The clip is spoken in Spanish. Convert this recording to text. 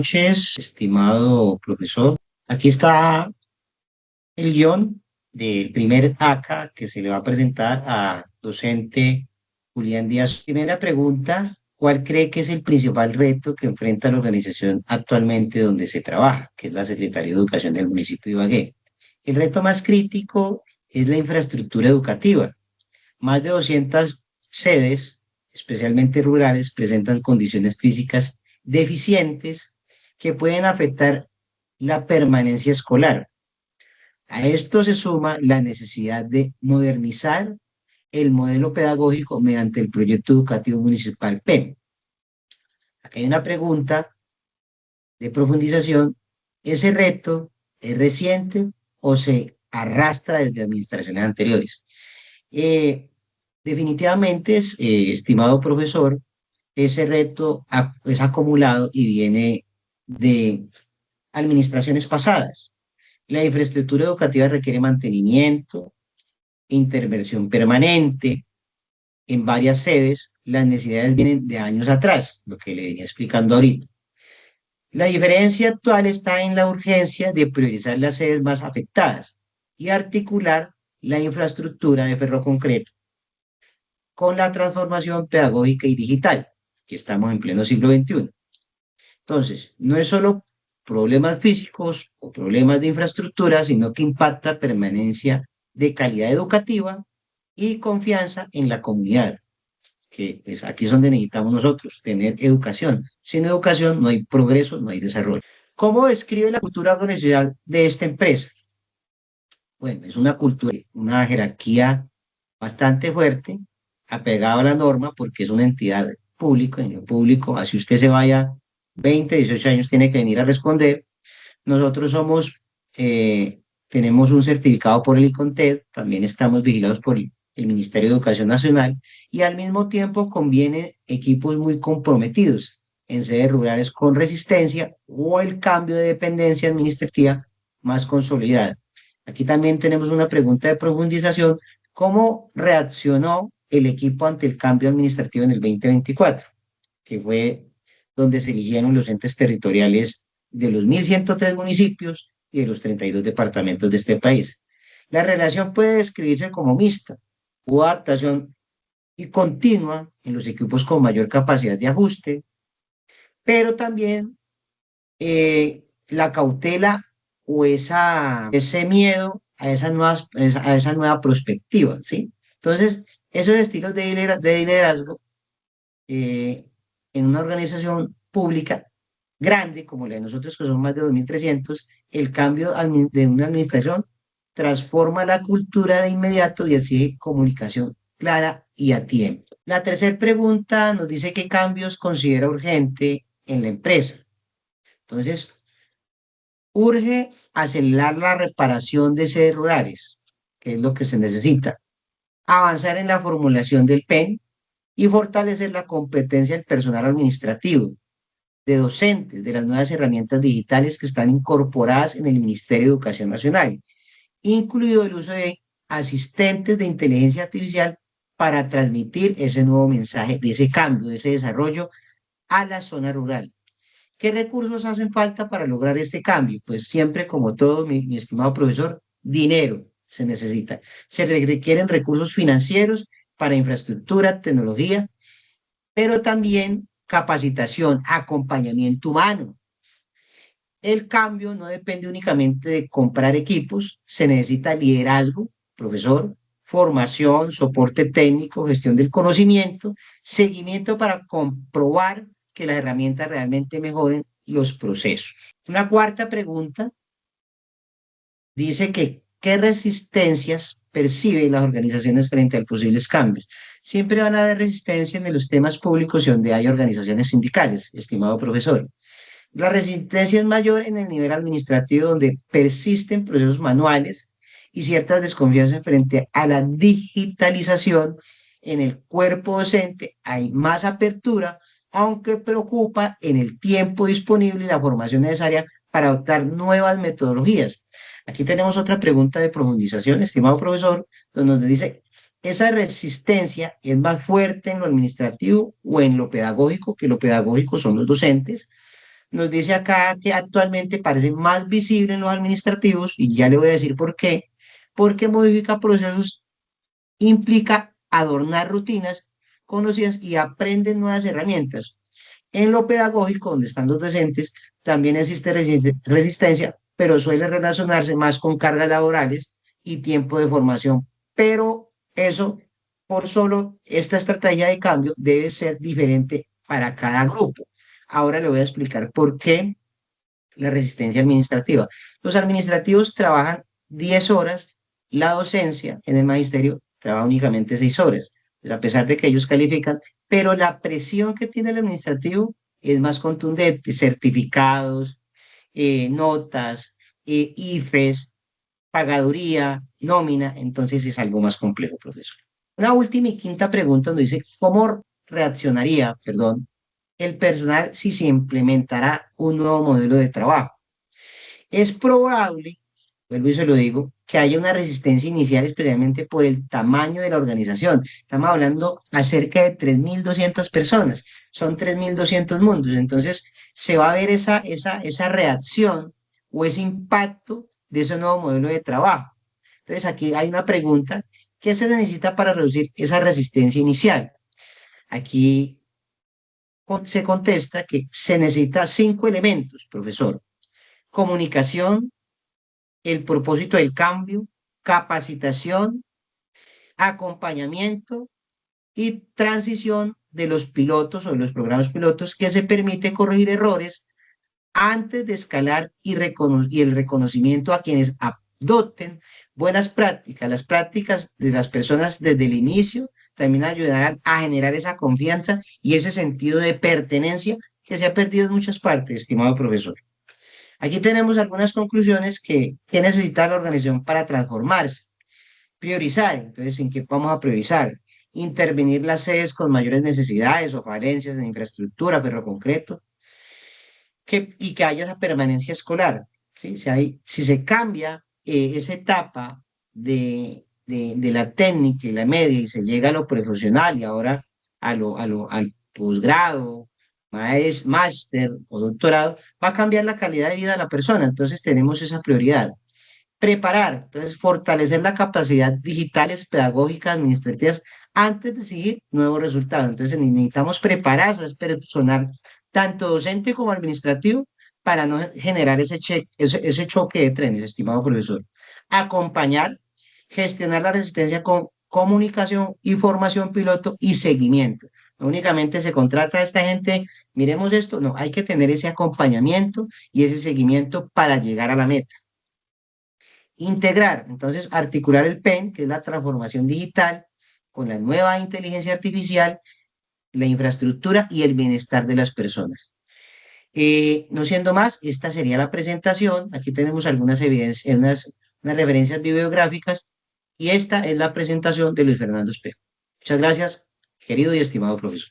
noches, estimado profesor. Aquí está el guión del primer ACA que se le va a presentar a docente Julián Díaz. Primera pregunta, ¿cuál cree que es el principal reto que enfrenta la organización actualmente donde se trabaja, que es la Secretaría de Educación del municipio de Ibagué? El reto más crítico es la infraestructura educativa. Más de 200 sedes, especialmente rurales, presentan condiciones físicas deficientes que pueden afectar la permanencia escolar. A esto se suma la necesidad de modernizar el modelo pedagógico mediante el proyecto educativo municipal PEM. Aquí hay una pregunta de profundización. ¿Ese reto es reciente o se arrastra desde administraciones anteriores? Definitivamente, estimado profesor, ese reto es acumulado y viene de administraciones pasadas. La infraestructura educativa requiere mantenimiento, intervención permanente. En varias sedes, las necesidades vienen de años atrás, lo que le venía explicando ahorita. La diferencia actual está en la urgencia de priorizar las sedes más afectadas y articular la infraestructura de ferroconcreto con la transformación pedagógica y digital, que estamos en pleno siglo XXI. Entonces, no es solo problemas físicos o problemas de infraestructura, sino que impacta permanencia de calidad educativa y confianza en la comunidad, que pues, aquí es donde necesitamos nosotros, tener educación. Sin educación no hay progreso, no hay desarrollo. ¿Cómo describe la cultura organizacional de esta empresa? Bueno, es una cultura, una jerarquía bastante fuerte, apegado a la norma, porque es una entidad pública, en lo público, así usted se vaya 20, 18 años, tiene que venir a responder. Nosotros tenemos un certificado por el ICONTED, también estamos vigilados por el Ministerio de Educación Nacional, y al mismo tiempo convienen equipos muy comprometidos en sedes rurales con resistencia o el cambio de dependencia administrativa más consolidada. Aquí también tenemos una pregunta de profundización. ¿Cómo reaccionó el equipo ante el cambio administrativo en el 2024? Que fue donde se eligieron los entes territoriales de los 1.103 municipios y de los 32 departamentos de este país. La relación puede describirse como mixta, hubo adaptación y continua en los equipos con mayor capacidad de ajuste, pero también la cautela o ese miedo a esa nueva perspectiva, ¿sí? Entonces, esos estilos de liderazgo en una organización pública grande como la de nosotros, que son más de 2.300, el cambio de una administración transforma la cultura de inmediato y exige comunicación clara y a tiempo. La tercera pregunta nos dice qué cambios considera urgente en la empresa. Entonces, urge acelerar la reparación de sedes rurales, que es lo que se necesita, avanzar en la formulación del PEN y fortalecer la competencia del personal administrativo, de docentes, de las nuevas herramientas digitales que están incorporadas en el Ministerio de Educación Nacional, incluido el uso de asistentes de inteligencia artificial para transmitir ese nuevo mensaje de ese cambio, de ese desarrollo a la zona rural. ¿Qué recursos hacen falta para lograr este cambio? Pues siempre, como todo, mi estimado profesor, dinero se necesita. Se requieren recursos financieros para infraestructura, tecnología, pero también capacitación, acompañamiento humano. El cambio no depende únicamente de comprar equipos, se necesita liderazgo, profesor, formación, soporte técnico, gestión del conocimiento, seguimiento para comprobar que las herramientas realmente mejoren los procesos. Una cuarta pregunta dice que ¿qué resistencias perciben las organizaciones frente a posibles cambios? Siempre van a haber resistencia en los temas públicos y donde hay organizaciones sindicales, estimado profesor. La resistencia es mayor en el nivel administrativo, donde persisten procesos manuales y ciertas desconfianzas frente a la digitalización. En el cuerpo docente hay más apertura, aunque preocupa en el tiempo disponible y la formación necesaria para adoptar nuevas metodologías. Aquí tenemos otra pregunta de profundización, estimado profesor, donde nos dice, ¿esa resistencia es más fuerte en lo administrativo o en lo pedagógico? Que lo pedagógico son los docentes. nos dice acá que actualmente parece más visible en los administrativos, y ya le voy a decir por qué, porque modifica procesos implica adornar rutinas conocidas y aprenden nuevas herramientas. En lo pedagógico, donde están los docentes, también existe resistencia, pero suele relacionarse más con cargas laborales y tiempo de formación. Pero eso, por solo esta estrategia de cambio, debe ser diferente para cada grupo. Ahora le voy a explicar por qué la resistencia administrativa. Los administrativos trabajan 10 horas, la docencia en el magisterio trabaja únicamente 6 horas, pues a pesar de que ellos califican, pero la presión que tiene el administrativo es más contundente, certificados, notas, IFES, pagaduría, nómina, entonces es algo más complejo, profesor. Una última y quinta pregunta nos dice, ¿cómo reaccionaría, perdón, el personal si se implementará un nuevo modelo de trabajo? Es probable, vuelvo y se lo digo, que haya una resistencia inicial, especialmente por el tamaño de la organización. Estamos hablando acerca de 3.200 personas, son 3.200 mundos. Entonces, se va a ver esa reacción o ese impacto de ese nuevo modelo de trabajo. Entonces, aquí hay una pregunta: ¿qué se necesita para reducir esa resistencia inicial? Aquí se contesta que se necesita 5 elementos, profesor: comunicación, el propósito del cambio, capacitación, acompañamiento y transición de los pilotos o de los programas pilotos, que se permite corregir errores antes de escalar y el reconocimiento a quienes adopten buenas prácticas. Las prácticas de las personas desde el inicio también ayudarán a generar esa confianza y ese sentido de pertenencia que se ha perdido en muchas partes, estimado profesor. Aquí tenemos algunas conclusiones que necesita la organización para transformarse. Priorizar, entonces, ¿en qué vamos a priorizar? Intervenir las sedes con mayores necesidades o falencias en infraestructura, ferro concreto, y que haya esa permanencia escolar. ¿Sí? Si se cambia esa etapa de la técnica y la media y se llega a lo profesional y ahora al posgrado, máster o doctorado, va a cambiar la calidad de vida de la persona. Entonces tenemos esa prioridad. Preparar, entonces fortalecer la capacidad digitales, pedagógicas, administrativas, antes de seguir nuevos resultados. Entonces necesitamos preparar a ese personal, tanto docente como administrativo, para no generar ese choque de trenes, estimado profesor. Acompañar, gestionar la resistencia con comunicación, información piloto y seguimiento. No únicamente se contrata a esta gente, miremos esto, no, hay que tener ese acompañamiento y ese seguimiento para llegar a la meta. Integrar, entonces, articular el PEN, que es la transformación digital, con la nueva inteligencia artificial, la infraestructura y el bienestar de las personas. No siendo más, esta sería la presentación. Aquí tenemos algunas evidencias, unas referencias bibliográficas, y esta es la presentación de Luis Fernando Espejo. Muchas gracias, querido y estimado profesor.